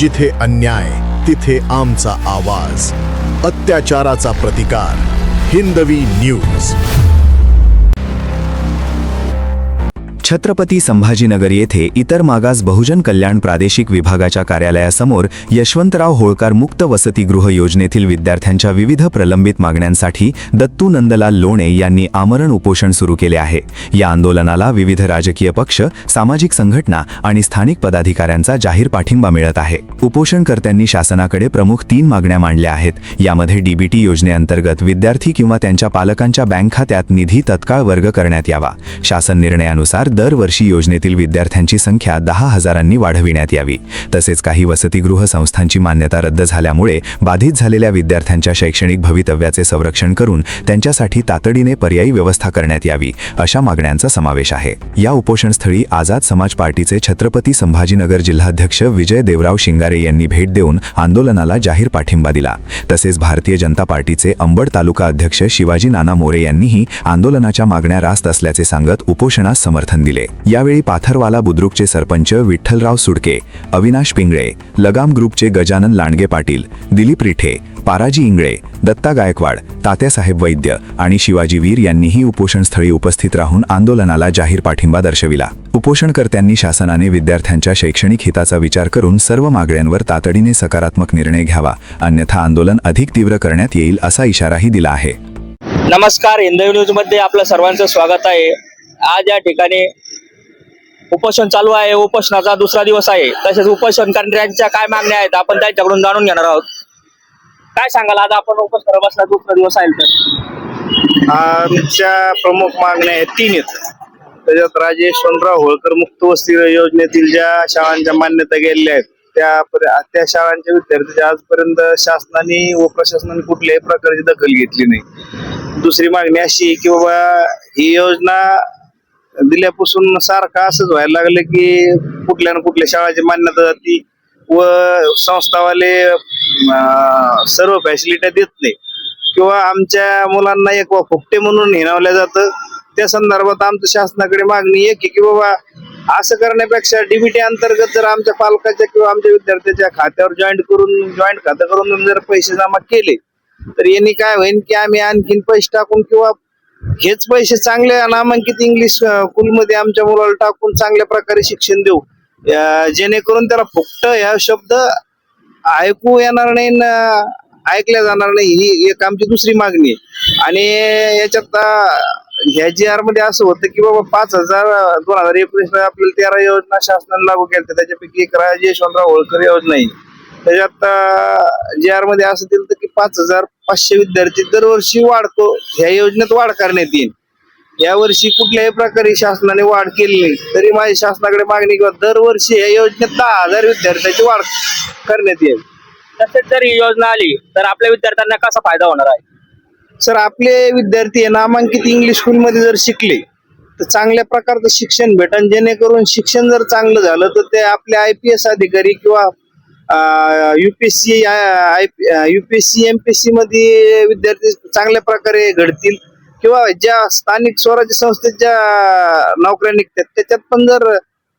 जिथे अन्याय तिथे आमचा आवाज, अत्याचाराचा प्रतिकार. हिंदवी न्यूज. छत्रपती संभाजीनगर येथे इतर मागास बहुजन कल्याण प्रादेशिक विभागाच्या कार्यालयासमोर यशवंतराव होळकर मुक्त वसतिगृह योजनेतील विद्यार्थ्यांच्या विविध प्रलंबित मागण्यांसाठी दत्तू नंदलाल लोणे यांनी आमरण उपोषण सुरू केले आहे. या आंदोलनाला विविध राजकीय पक्ष, सामाजिक संघटना आणि स्थानिक पदाधिकाऱ्यांचा जाहीर पाठिंबा मिळत आहे. उपोषणकर्त्यांनी शासनाकडे प्रमुख 3 मागण्या मांडल्या आहेत. यामध्ये डीबीटी योजनेअंतर्गत विद्यार्थी किंवा त्यांच्या पालकांच्या बँक खात्यात निधी तत्काळ वर्ग करण्यात यावा. शासन निर्णयानुसार दरवर्षी योजनेतील विद्यार्थ्यांची संख्या 10,000 वाढविण्यात यावी. तसेच काही वसतिगृह संस्थांची मान्यता रद्द झाल्यामुळे बाधित झालेल्या विद्यार्थ्यांच्या शैक्षणिक भवितव्याचे संरक्षण करून त्यांच्यासाठी तातडीने पर्यायी व्यवस्था करण्यात यावी, अशा मागण्यांचा समावेश आहे. या उपोषणस्थळी आझाद समाज पार्टीचे छत्रपती संभाजीनगर जिल्हाध्यक्ष विजय देवराव शिंगारे यांनी भेट देऊन आंदोलनाला जाहीर पाठिंबा दिला. तसेच भारतीय जनता पार्टीचे अंबड तालुका अध्यक्ष शिवाजी नाना मोरे यांनीही आंदोलनाच्या मागण्या रास्त असल्याचे सांगत उपोषणास समर्थन दिले. यावेळी पाथरवाला बुद्रुकचे सरपंच विठ्ठलराव सुडके, अविनाश पिंगळे, लगाम ग्रुपचे गजानन लांडगे पाटील, दिलीप रिठे, पाराजी इंगळे, दत्ता गायकवाड, तात्यासाहेब वैद्य आणि शिवाजी वीर यांनीही उपोषणस्थळी उपस्थित राहून आंदोलनाला जाहीर पाठिंबा दर्शविला. उपोषणकर्त्यांनी शासनाने विद्यार्थ्यांच्या शैक्षणिक हिताचा विचार करून सर्व मागण्यांवर तातडीने सकारात्मक निर्णय घ्यावा, अन्यथा आंदोलन अधिक तीव्र करण्यात येईल असा इशाराही दिला आहे. नमस्कार, हिंदवी न्यूज मध्ये आपलं सर्वांचं स्वागत आहे. आज या ठिकाणी उपोषण चालू आहे. उपोषणाचा दुसरा दिवस आहे. तसेच उपोषणकर्त्यांच्या काय मागण्या आहेत आपण त्यांच्याकडून जाणून घेणार आहोत. काय सांगाल, आज आपण उपोषणाला बसला दुसरा दिवस आहे तर आमच्या प्रमुख मागण्या आहेत 3 आहेत. त्याच्यात राजे यशवंतराव होळकर मुक्त वसतिगृह योजनेतील ज्या शाळांच्या मान्यता गेलेल्या आहेत त्या शाळांच्या विद्यार्थ्यांची आजपर्यंत शासनाने व प्रशासनाने कुठल्याही प्रकारची दखल घेतली नाही. दुसरी मागणी अशी आहे की बाबा ही योजना दिल्यापासून सारखं असंच व्हायला लागलं की कुठल्या ना कुठल्या शाळाची मान्यता जाती व संस्थावाले सर्व फॅसिलिटी देत नाही किंवा आमच्या मुलांना एक फुकटे म्हणून हिणावलं जातं. त्या संदर्भात आमचं शासनाकडे मागणी आहे की बाबा असं करण्यापेक्षा डीबीटी अंतर्गत जर आमच्या पालकाच्या किंवा आमच्या विद्यार्थ्याच्या खात्यावर जॉईंट खातं करून जर पैसे जमा केले तर यांनी काय होईल की आम्ही आणखीन पैसे टाकून किंवा हेच पैसे चांगले नामांकित इंग्लिश स्कूलमध्ये आमच्या मुलाला टाकून चांगल्या प्रकारे शिक्षण देऊ, जेणेकरून त्याला फुकट ह्या शब्द ऐकू येणार नाही, ऐकल्या जाणार नाही. ही एक आमची दुसरी मागणी आहे. आणि याच्यात ह्या GR मध्ये असं होतं की बाबा 2019 आपल्याला 13 योजना शासनाने लागू केल्या. त्याच्यापैकी एक राजे यशवंतराव होळकर योजना आहे. त्याच्यात GR मध्ये असं दिलं की 5,500 विद्यार्थी दरवर्षी वाढतो. ह्या योजनेत वाढ करण्यात येईल. यावर्षी कुठल्याही प्रकारे शासनाने वाढ केली नाही, तरी माझी शासनाकडे मागणी किंवा दरवर्षी या योजनेत 10,000 विद्यार्थ्यांची वाढ करण्यात येईल. तसेच जर ही योजना आली तर आपल्या विद्यार्थ्यांना कसा फायदा होणार आहे? सर, आपले विद्यार्थी नामांकित इंग्लिश स्कूलमध्ये जर शिकले तर चांगल्या प्रकारचं शिक्षण भेटन, जेणेकरून शिक्षण जर चांगलं झालं तर ते आपले IPS अधिकारी किंवा UPSC MPSC मध्ये विद्यार्थी चांगल्या प्रकारे घडतील किंवा ज्या स्थानिक स्वराज्य संस्थेत ज्या नोकऱ्या निघतात त्याच्यात पण जर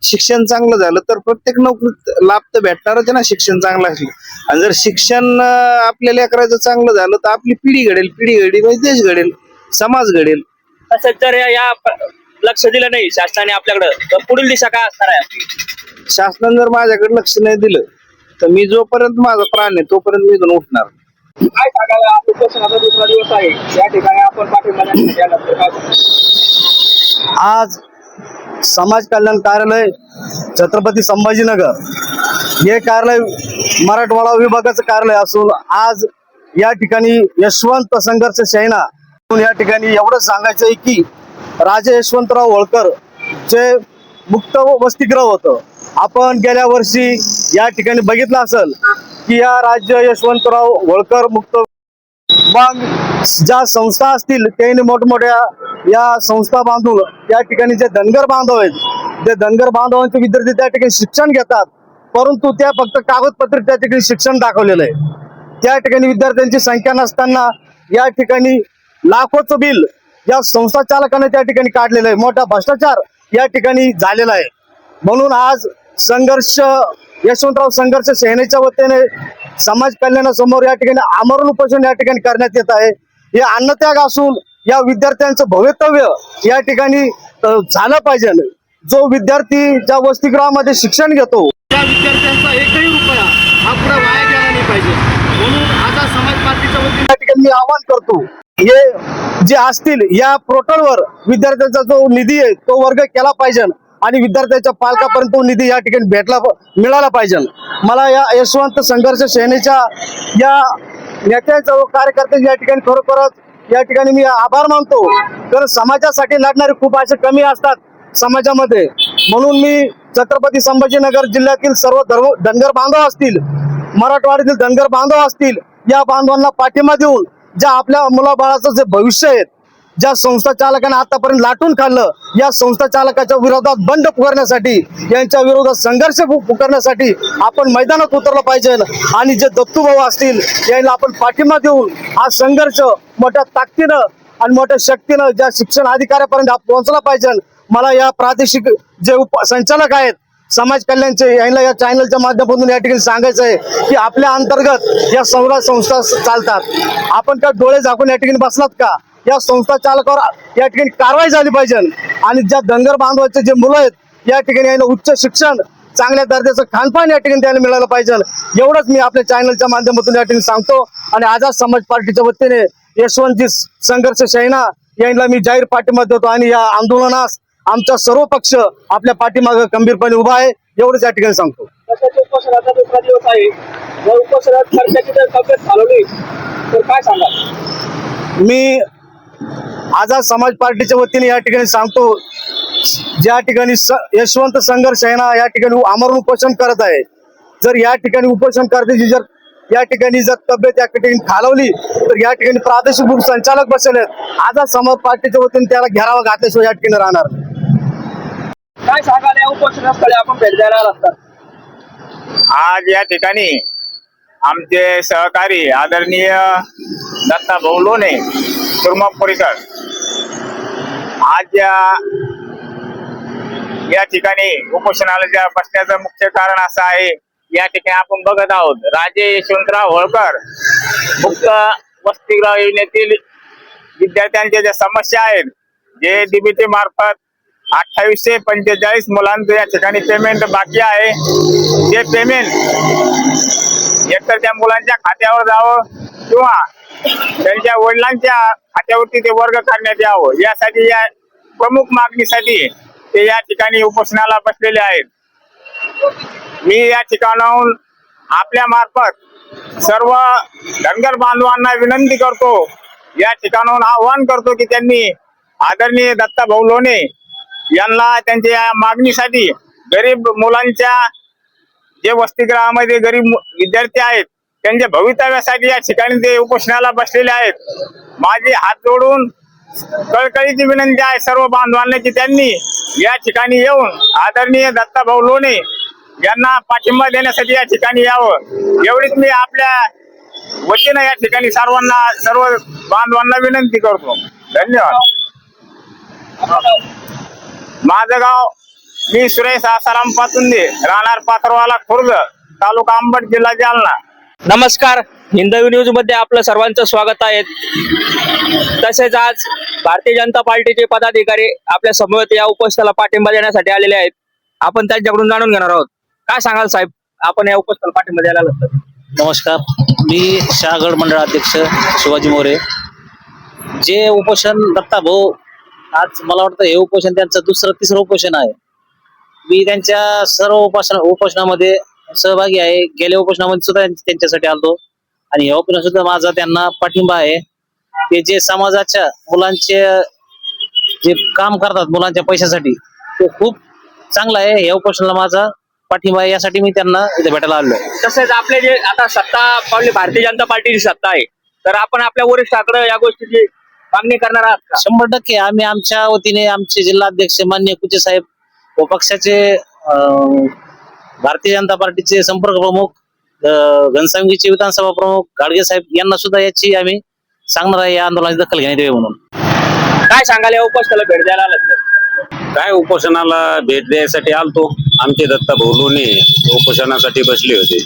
शिक्षण चांगलं झालं तर प्रत्येक नोकरीत लाभ तर भेटणारच ना, शिक्षण चांगलं असलं. आणि जर शिक्षण आपल्या लेकराचं चांगलं झालं तर आपली पिढी घडेल म्हणजे देश घडेल, समाज घडेल. तसेच जर या लक्ष दिलं नाही शासनाने आपल्याकडे तर पुढील दिशा काय असणार आहे? शासनाने जर माझ्याकडे लक्ष नाही दिलं तर मी जोपर्यंत माझा प्राण आहे तोपर्यंत मी इथून उठणार. काय सांगायला, उपोषणाचा दुसरा दिवस आहे. या ठिकाणी आपण पाठिंबा आज समाज कल्याण कार्यालय छत्रपती संभाजीनगर हे कार्यालय मराठवाडा विभागाचं कार्यालय असून आज या ठिकाणी यशवंत संघर्ष सेना या ठिकाणी एवढं सांगायचं आहे की राजे यशवंतराव होळकर जे मुक्त वसतिगृह होतं, आपण गेल्या वर्षी या ठिकाणी बघितलं असेल की या राज्य यशवंतराव होळकर मुक्त मग ज्या संस्था असतील त्यांनी मोठमोठ्या या संस्था बांधून या ठिकाणी जे धनगर बांधव आहेत ते धनगर बांधवांचे विद्यार्थी त्या ठिकाणी शिक्षण घेतात, परंतु त्या फक्त कागदपत्र त्या ठिकाणी शिक्षण दाखवलेलं आहे. त्या ठिकाणी विद्यार्थ्यांची संख्या नसताना या ठिकाणी लाखोचं बिल या संस्था चालकाने त्या ठिकाणी काढलेलं आहे. मोठा भ्रष्टाचार या ठिकाणी झालेला आहे. म्हणून आज संघर्ष यशवंतराव संघर्ष सेनेच्या वतीने समाज कल्याणासमोर या ठिकाणी आमरण उपोषण या ठिकाणी करण्यात येत आहे. हे अन्नत्याग असून या विद्यार्थ्यांचं भवितव्य या ठिकाणी झालं पाहिजे. जो विद्यार्थी ज्या वसतिगृहामध्ये शिक्षण घेतो त्या विद्यार्थ्यांचा एकही रुपया हा पुढे वाया गेला नाही पाहिजे. म्हणून आझाद समाज पार्टीच्या वतीने या ठिकाणी मी आवाहन करतो, हे जे असतील या पोर्टलवर विद्यार्थ्यांचा जो निधी आहे तो वर्ग केला पाहिजे आणि विद्यार्थ्यांच्या पालकापर्यंत तो निधी या ठिकाणी मिळाला पाहिजे. मला या यशवंत संघर्ष सेनेच्या या नेत्यांचा व कार्यकर्त्यांच्या या ठिकाणी खरोखरच या ठिकाणी मी आभार मानतो. कारण समाजासाठी लढणारे खूप असे कमी असतात समाजामध्ये. म्हणून मी छत्रपती संभाजीनगर जिल्ह्यातील सर्व धनगर बांधव असतील, मराठवाड्यातील धनगर बांधव असतील, या बांधवांना पाठिंबा देऊन ज्या आपल्या मुलाबाळाचं जे भविष्य आहे, ज्या संस्था चालकांना आतापर्यंत लाटून खाल्लं, या संस्था चालकाच्या विरोधात बंड पुकारण्यासाठी, यांच्या विरोधात संघर्ष पुकारण्यासाठी आपण मैदानात उतरलं पाहिजे. आणि जे दत्तूभाऊ असतील यांना आपण पाठिंबा देऊन हा संघर्ष मोठ्या ताकदीनं आणि मोठ्या शक्तीनं ज्या शिक्षण अधिकाऱ्यापर्यंत पोहोचला पाहिजे. मला या प्रादेशिक जे संचालक आहेत समाज कल्याणचे यांना या चॅनलच्या माध्यमातून या ठिकाणी सांगायचं आहे की आपल्या अंतर्गत या संस्था चालतात. आपण का डोळे झाकून या ठिकाणी बसलात का? या संस्था चालकावर या ठिकाणी कारवाई झाली पाहिजे. आणि ज्या धनगर बांधवाचे जे मुलं आहेत या ठिकाणी यांना उच्च शिक्षण, चांगल्या दर्जाचं खानपान या ठिकाणी त्याला मिळालं पाहिजे. एवढंच मी आपल्या चॅनलच्या माध्यमातून या ठिकाणी सांगतो. आणि आझाद समाज पार्टीच्या वतीने यशवंतजी संघर्ष सेना यांना मी जाहीर पाठिंबा देतो आणि या आंदोलनास आमचा सर्व पक्ष आपल्या पाठीमागे खंबीरपणे उभा आहे. एवढंच या ठिकाणी सांगतो. तसंच उपोषणाचा दुसरा दिवस आहे. या उपोषणात खर्चाची जर तब्येत घालवली तर काय सांगाल? मी आझाद समाज पार्टीच्या वतीने या ठिकाणी सांगतो, ज्या ठिकाणी यशवंत संघर्ष सेना या ठिकाणी आमरण उपोषण करत आहे, जर या ठिकाणी उपोषण करण्याची जर या ठिकाणी जर तब्येत या ठिकाणी खालवली तर या ठिकाणी प्रादेशिक बुक संचालक बसले आहेत. आझाद समाज पार्टीच्या वतीने त्याला घेरावा घातल्याशिवाय या ठिकाणी राहणार. काय सांगाल या उपोषणास्थळी आपण भेट द्यायला आला असता? आज या ठिकाणी आमचे सहकारी आदरणीय दत्ता भाऊ लोणे, सुरमप परिकर, आज या ठिकाणी उपोषणाला बसण्याचं मुख्य कारण असं आहे, या ठिकाणी आपण बघत आहोत राजे यशवंतराव होळकर मुक्त वसतिगृह योजनेतील विद्यार्थ्यांच्या ज्या समस्या आहेत, जे डीबीटी मार्फत 2845 मुलांचं या ठिकाणी पेमेंट बाकी आहे. ते पेमेंट एकतर त्या मुलांच्या खात्यावर जावं किंवा त्यांच्या वडिलांच्या खात्यावरती ते वर्ग करण्यात यावं, यासाठी या प्रमुख मागणीसाठी ते या ठिकाणी उपोषणाला बसलेले आहेत. मी या ठिकाणाहून आपल्या मार्फत सर्व धनगर बांधवांना विनंती करतो, या ठिकाणाहून आवाहन करतो की त्यांनी आदरणीय दत्ता भाऊ लोणे यांना त्यांच्या या मागणीसाठी, गरीब मुलांच्या जे वसतिगृहामध्ये गरीब विद्यार्थी आहेत त्यांच्या भवितव्यासाठी या ठिकाणी ते उपोषणाला बसलेले आहेत. माझी हात जोडून कळकळीची विनंती आहे सर्व बांधवांना की त्यांनी या ठिकाणी येऊन आदरणीय दत्ता भाऊ लोणे यांना पाठिंबा देण्यासाठी या ठिकाणी यावं, एवढीच मी आपल्या वतीनं या ठिकाणी सर्व बांधवांना विनंती करतो. धन्यवाद. माझं गाव मी सुरेश आसाराम पातुंदे, राहणार पाथरवाला खुर्द, तालुका अंबड, जिल्हा जालना. नमस्कार, हिंदवी न्यूज मध्ये आपलं सर्वांचं स्वागत आहे. तसेच आज भारतीय जनता पार्टीचे पदाधिकारी आपल्या समवेत या उपोषणाला पाठिंबा देण्यासाठी आलेले आहेत. आपण त्यांच्याकडून जाणून घेणार आहोत. काय सांगाल साहेब, आपण या उपोषणाला पाठिंबा द्यायला आलात तर? नमस्कार, मी शहागड मंडळ अध्यक्ष शिवाजी मोरे. जे उपोषण दत्ता भाऊ, आज मला वाटतं हे उपोषण त्यांचं तिसरं उपोषण आहे. मी त्यांच्या सर्व उपोषणामध्ये सहभागी आहे. गेल्या उपोषणामध्ये सुद्धा त्यांच्यासाठी आलो आणि या उपोषणात सुद्धा माझा त्यांना पाठिंबा आहे. ते जे समाजाच्या मुलांचे जे काम करतात मुलांच्या पैशासाठी, ते खूप चांगलं आहे. या उपोषणाला माझा पाठिंबा आहे, यासाठी मी त्यांना इथे भेटायला आलोय. तसेच आपले जे आता सत्ता पावली भारतीय जनता पार्टीची सत्ता आहे, तर आपण आपल्या वरिष्ठाकडे या गोष्टीची मागणी करणार आहात का? 100% आम्ही आमच्या वतीने आमचे जिल्हाध्यक्ष माननीय कुचे साहेब व पक्षाचे भारतीय जनता पार्टीचे संपर्क प्रमुख, घनसावंगीचे विधानसभा प्रमुख गाडगे साहेब यांना सुद्धा याची आम्ही सांगणार आहे या आंदोलनाची दखल घेण्यात यावी म्हणून. काय सांगाल या उपोषणाला भेट द्यायला आलात तर? काय उपोषणाला भेट द्यायसाठी आलतो. आमचे दत्ता भाऊ लोणे उपोषणासाठी बसले होते,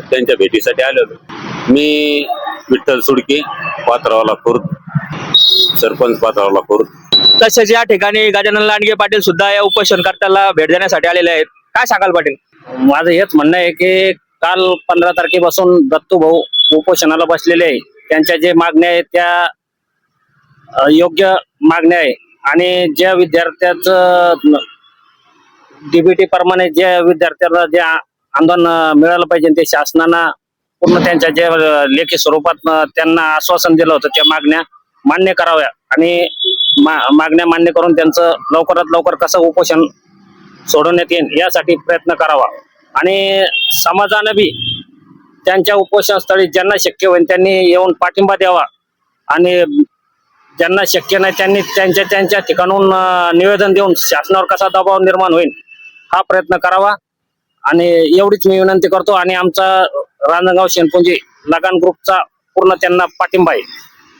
त्यांच्या भेटीसाठी आलो होतो. मी विठ्ठल सुडके, पात्रावाला खुर्द, सरपंच पात्रावाला खुर्द. तसेच या ठिकाणी गजानन लांडगे पाटील सुद्धा या उपोषणकर्त्याला भेट देण्यासाठी आलेले आहेत. काय सांगाल पाटील? माझं हेच म्हणणं आहे की काल 15 तारखेपासून दत्तू भाऊ उपोषणाला बसलेले आहे. त्यांच्या जे मागण्या आहेत त्या योग्य मागण्या आहे आणि ज्या विद्यार्थ्याचं डीबीटी प्रमाणे ज्या विद्यार्थ्यांना जे आंदोलन मिळालं पाहिजे ते शासनानं पूर्ण त्यांच्या जे लेखी स्वरूपात त्यांना आश्वासन दिलं होतं त्या मागण्या मान्य कराव्या आणि मागण्या मान्य करून त्यांचं लवकरात लवकर कसं उपोषण सोडवण्यात येईल यासाठी प्रयत्न करावा आणि समाजानं बी त्यांच्या उपोषणस्थळी ज्यांना शक्य होईल त्यांनी येऊन पाठिंबा द्यावा आणि ज्यांना शक्य नाही त्यांनी त्यांच्या ठिकाणून निवेदन देऊन शासनावर कसा दबाव निर्माण होईल हा प्रयत्न करावा. आणि एवढीच मी विनंती करतो आणि आमचा रांजणगाव शेणपुंजी लगान ग्रुपचा पूर्ण त्यांना पाठिंबा आहे.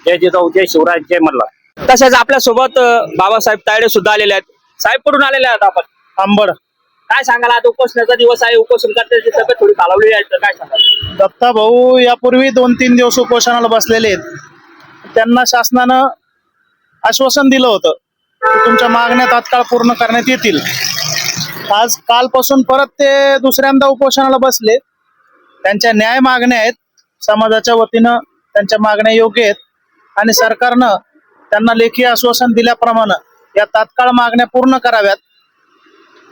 जय जिजाऊ, जय शिवराज, जय मल्हार. तसेच आपल्या सोबत बाबासाहेब तायडे सुद्धा आलेले आहेत. साहेब कुठून आलेले आहेत आपण? आंबड. काय सांगाल? आज उपोषणाचा दिवस आहे, उपोषणकर्त्याची तब्येत थोडी खालावली आहे, तर काय सांगाल? दत्ता भाऊ यापूर्वी 2-3 दिवस उपोषणाला बसलेले आहेत. त्यांना शासनानं आश्वासन दिलं होतं की तुमच्या मागण्या तात्काळ पूर्ण करण्यात येतील. आज कालपासून परत ते दुसऱ्यांदा उपोषणाला बसले. त्यांच्या न्याय मागण्या आहेत, समाजाच्या वतीनं त्यांच्या मागण्या योग्य आहेत आणि सरकारनं त्यांना लेखी आश्वासन दिल्याप्रमाणे या तात्काळ मागण्या पूर्ण कराव्यात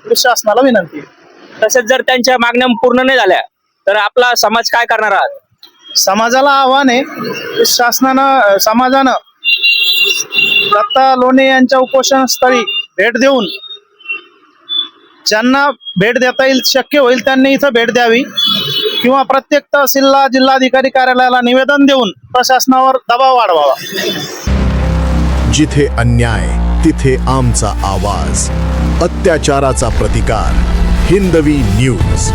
ही शासनाला विनंती आहे. तसेच जर त्यांच्या मागण्या पूर्ण नाही झाल्या तर आपला समाज काय करणार आहात? समाजाला आव्हान आहे की समाजानं दत्ता लोणे यांच्या उपोषणस्थळी भेट देऊन ज्यांना भेट देता येईल शक्य होईल त्यांनी इथं भेट द्यावी किंवा प्रत्येक तहसीलला जिल्हाधिकारी कार्यालयाला निवेदन देऊन प्रशासनावर दबाव वाढवावा. जिथे अन्याय तिथे आमचा आवाज. अत्याचाराचा प्रतिकार. हिंदवी न्यूज.